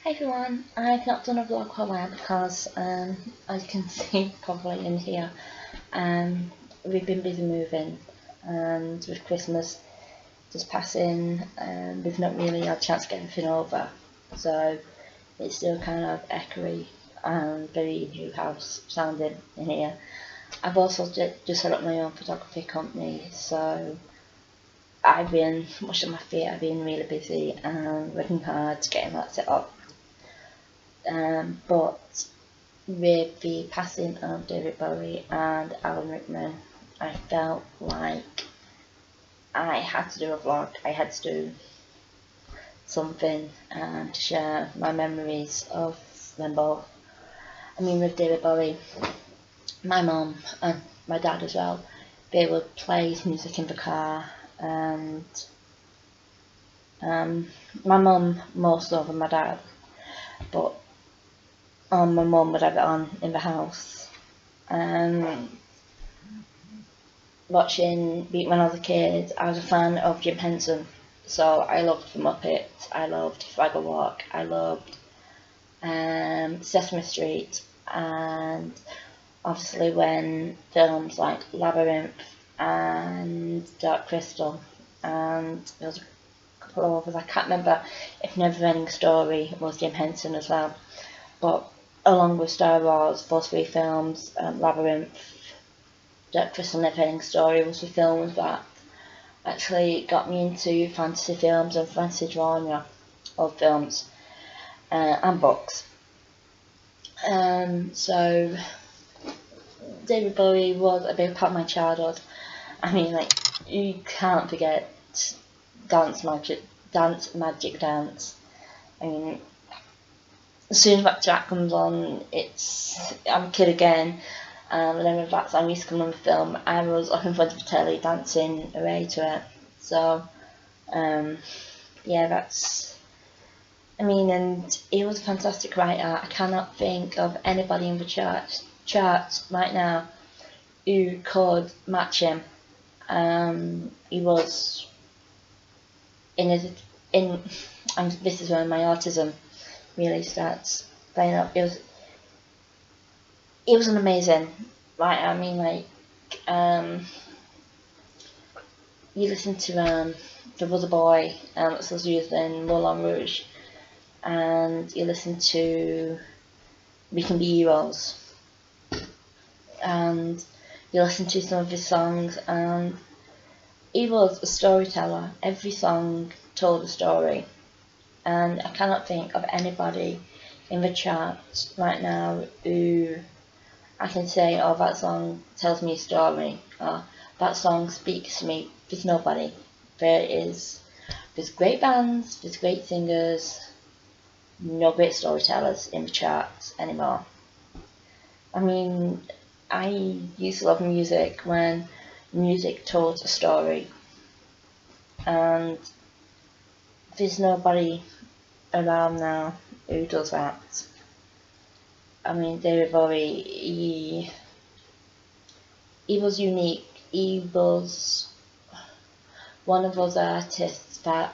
Hey everyone, I've not done a vlog for a while because, as you can see probably in here, we've been busy moving, and with Christmas just passing, we've not really had a chance to get everything over, so it's still kind of echoey and very new house sounding in here. I've also just set up my own photography company, so I've been much on my feet. I've been really busy and working hard to getting that set up. But with the passing of David Bowie and Alan Rickman, I felt like I had to do a vlog. I had to do something to share my memories of them both. I mean, with David Bowie, my mum and my dad as well, they would play his music in the car, and my mum more so than my dad, but my mum would have it on in the house. Watching when I was a kid, I was a fan of Jim Henson, so I loved The Muppets, I loved Fraggle Walk, I loved Sesame Street, and obviously when films like Labyrinth and Dark Crystal, and there was a couple of others, I can't remember if Neverending Story was Jim Henson as well, but along with Star Wars, those three films, Labyrinth, Dark Crystal, Neverending Story was the films that actually got me into fantasy films and fantasy genre of films and books. So David Bowie was a big part of my childhood. I mean, like, you can't forget Dance Magic Dance. I mean, as soon as that track comes on, I'm a kid again. And then when that song used to come on the film, I was up in front of the telly dancing away to it. So, yeah, and he was a fantastic writer. I cannot think of anybody in the charts right now who could match him. He was and this is where my autism really starts playing up. It was an amazing, right? I mean, like, you listen to there was a boy that was used in Moulin Rouge, and you listen to We Can Be Heroes, and you listen to some of his songs, and he was a storyteller. Every song told a story, and I cannot think of anybody in the charts right now who I can say, oh, that song tells me a story, or that song speaks to me. There's nobody. There's great bands, there's great singers, no great storytellers in the charts anymore. I mean, I used to love music when music told a story, and there's nobody around now who does that. I mean, David Bowie, he was unique. He was one of those artists that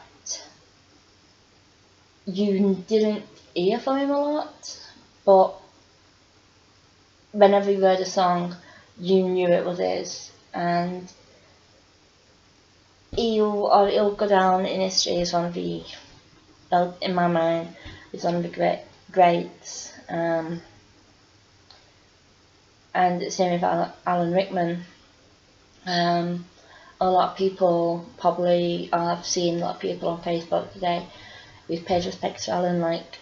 you didn't hear from him a lot, but whenever you heard a song, you knew it was his, and he'll go down in history as one of the, well, in my mind, he's one of the greats. And same with Alan Rickman. A lot of people probably, I've seen a lot of people on Facebook today with paid respect to Alan, like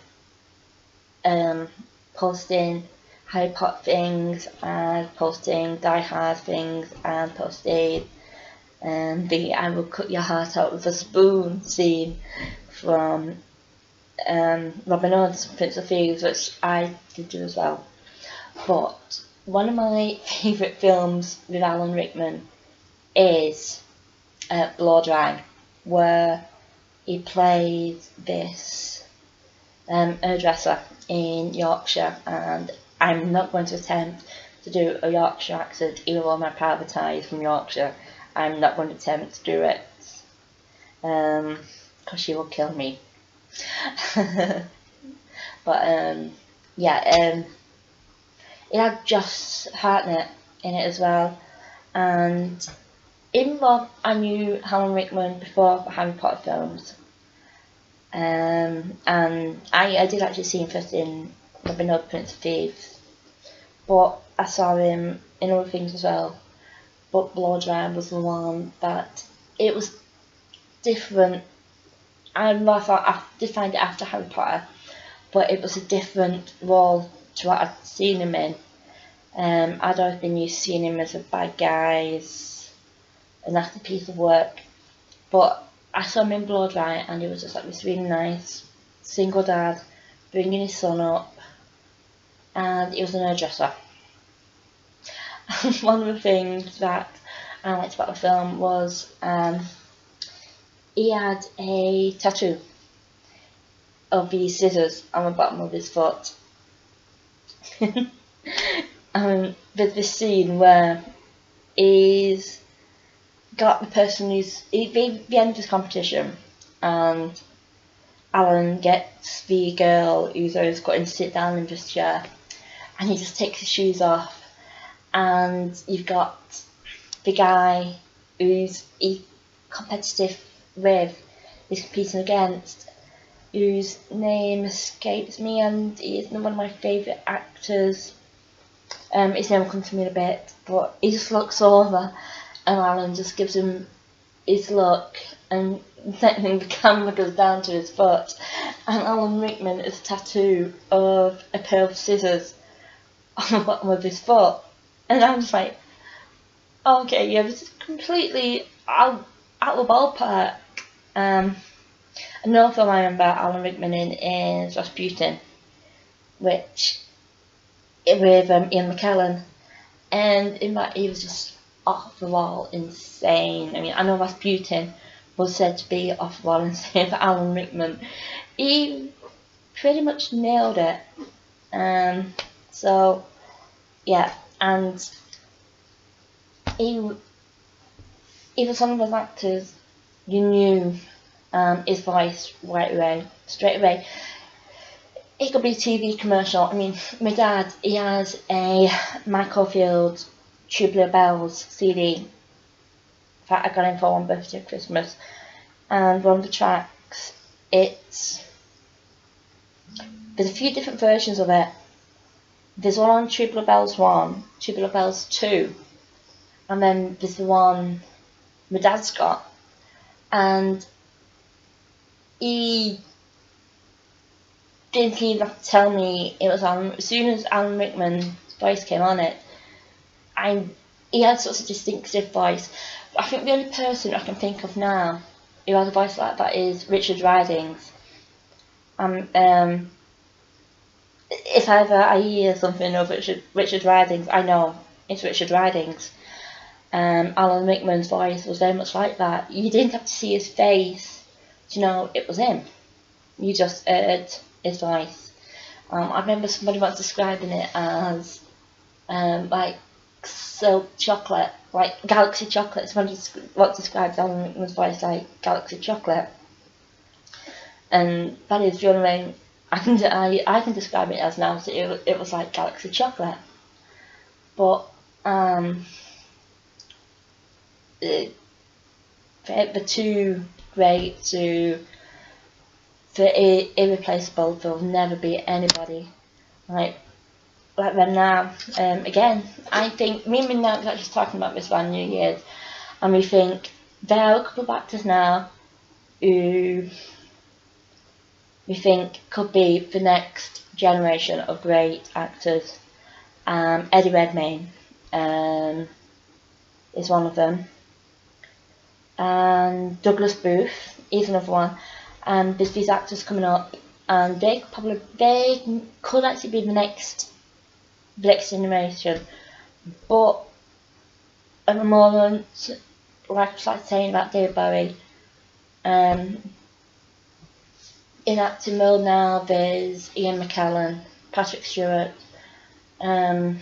posting Harry Potter things and posting Die Hard things and posting the I Will Cut Your Heart Out with a Spoon scene from Robin Hood's Prince of Thieves, which I did do as well. But one of my favourite films with Alan Rickman is Blow Dry, where he played this hairdresser in Yorkshire, and I'm not going to attempt to do a Yorkshire accent, even though my private tie is from Yorkshire. I'm not going to attempt to do it, because she will kill me. But yeah, it had Josh Hartnett in it as well, and even though I knew Alan Rickman before the Harry Potter films, and I did actually see him first in Robin Hood, Prince of Thieves, but I saw him in other things as well. But Blow Dry was the one that it was different. I thought I did find it after Harry Potter, but it was a different role to what I'd seen him in. I'd always been used to seeing him as a bad guy, as a nasty piece of work, but I saw him in Blow Dry, and he was just like this really nice single dad, bringing his son up, and he was an hairdresser. One of the things that I liked about the film was he had a tattoo of these scissors on the bottom of his foot. There's this scene where he's got the person who's the end of this competition, and Alan gets the girl who's always got him to sit down in this chair, and he just takes his shoes off, and you've got the guy who's competitive with, he's competing against, whose name escapes me, and he is one of my favourite actors. His name will come to me in a bit, but he just looks over, and Alan just gives him his look, and then the camera goes down to his foot, and Alan Rickman has a tattoo of a pair of scissors on the bottom of his foot, and I'm just like, okay, yeah, this is completely out of the ballpark. Another film I remember Alan Rickman in is Rasputin, which with Ian McKellen, and in that he was just off the wall insane. I mean, I know Rasputin was said to be off the wall insane, but Alan Rickman, he pretty much nailed it. So yeah, and he was one of those actors you knew his voice straight away. It could be a TV commercial. I mean, my dad, he has a Michael Field Tubular Bells CD that I got him for one birthday at Christmas, and one of the tracks, there's a few different versions of it. There's one on Tubular Bells 1, Tubular Bells 2, and then there's the one my dad's got, and he didn't even have to tell me it was Alan. As soon as Alan Rickman's voice came on it, he had such a distinctive voice. I think the only person I can think of now who has a voice like that is Richard Ridings. If ever I hear something of Richard Ridings, I know it's Richard Ridings. Alan Rickman's voice was very much like that. You didn't have to see his face to know it was him. You just heard his voice. I remember somebody once describing it as like silk chocolate, like galaxy chocolate. Somebody once described Alan Rickman's voice like galaxy chocolate, and that is the only way I can describe it as now. So it was like galaxy chocolate, but the two great to the irreplaceable. There'll never be anybody like them now. Again, I think me and my nan was actually talking about this on New Year's, and we think there are a couple of actors now who we think could be the next generation of great actors. Eddie Redmayne is one of them, and Douglas Booth is another one. And there's these actors coming up, and they could actually be the next generation. But at the moment, like I was like saying about David Bowie, in acting mode now, there's Ian McKellen, Patrick Stewart, who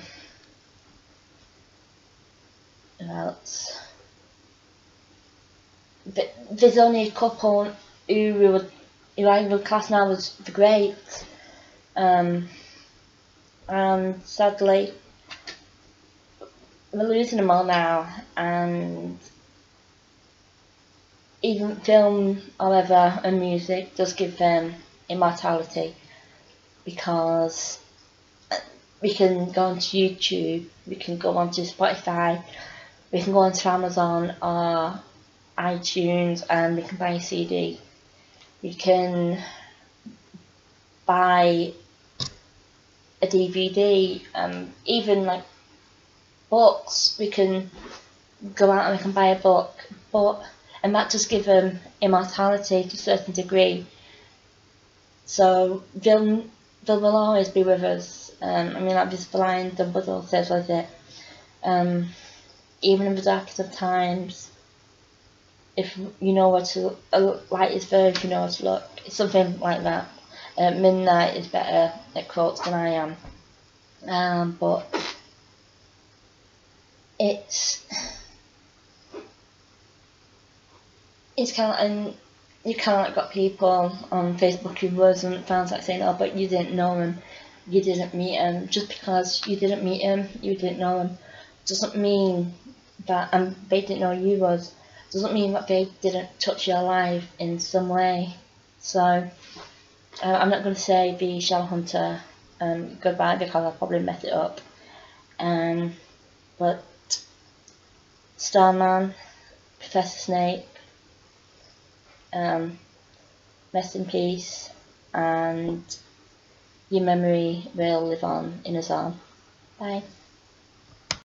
else? There's only a couple who I would class now as the greats. And sadly, we're losing them all now. And even film, however, and music does give them immortality, because we can go onto YouTube, we can go onto Spotify, we can go onto Amazon or iTunes, and we can buy a CD. We can buy a DVD, even like books. We can go out and we can buy a book, and that does give them immortality to a certain degree. So they will always be with us. I mean, like this line Dumbledore says, was it? Even in the darkest of times, if you know where to, light is there if you know where to look. It's something like that. Midnight is better at quotes than I am. But it's kind of, and you kind of like got people on Facebook who wasn't fans like saying, oh, but you didn't know him, you didn't meet him. Just because you didn't meet him, you didn't know him, doesn't mean that, and they didn't know you was, doesn't mean that they didn't touch your life in some way. So I'm not going to say the Shadowhunter goodbye, because I'll probably mess it up. But Starman, Professor Snape, rest in peace, and your memory will live on in us all. Bye.